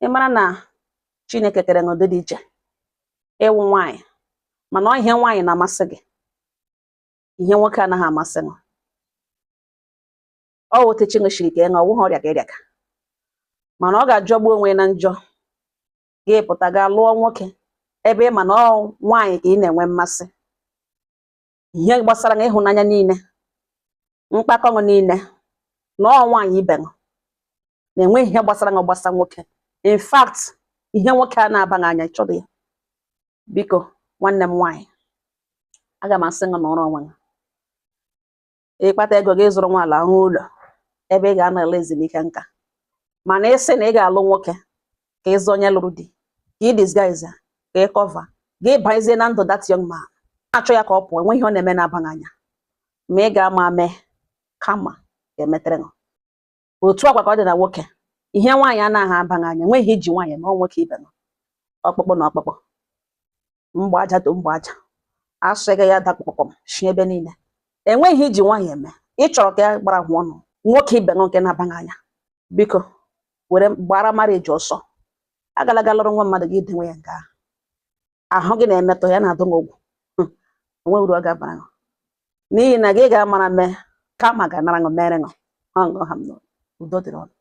ị mara na Chineke kere n'ụdị dị iche ịwụ nwaanyị mana ọ ihe nwaanyị na-amasị gị ihe nwoke anaghị amasị gị ọ wote chinwechiri ka ọ wụghị ọrịa ka ịrịa ka mana ọ ga-ajọgbu onwe na njọ gị pụta gaa lụọ nwoke ebe ị ma na ọ nwaanyị ka ị na-enwe mmasị ihe gbasara na ịhụnanya niile mkpakọ niile na ọ nwaanyị ibe na-enwe ihe gbasara na gbasa nwoke in fact ihe nwoke a na-aba n'anya chọrọ ya biko nwanne m nwaanyị aga m asị gị n'ọrụ onwe gị ịkpata ego gị zụrụ nwa ala ọhụụ ụlọ ebe ị ga-anọ ele ezumike nka mana ịsị na ị ga-alụ nwoke ka ịzụ onye lụrụ di ka ị disguise ka ị kọva gị banyezie na ndụ that young man na-achọ ya ka ọ pụọ enweghị ihe ọ na-eme na-aba n'anya ma ị ga-ama mee kama ga-emetere gị otu agwa ka ọ dị na nwoke ihe nwaanyị anaghị aba n'anya enweghị iji nwaanyị ma ọ nwoke ibe gị ọkpụkpụ na ọkpụkpụ mgbe aja to mgbe aja asịghị ya dakpụkpọm shi ebe niile enweghị iji nwaanyị eme ị chọrọ ka ya gbara hụ ọnụ nwoke ibe gị nke na-aba n'anya biko were gbara marriage ọsọ agalaga lụrụ nwa mmadụ gị denwe ya nga ahụ gị na-emetọ ya na-adụ n'ogwu onwe uru ọ ga-abara gị n'ihi na gị ga-amara mee kama ga-anara gị mere gị udo dịrị ọnụ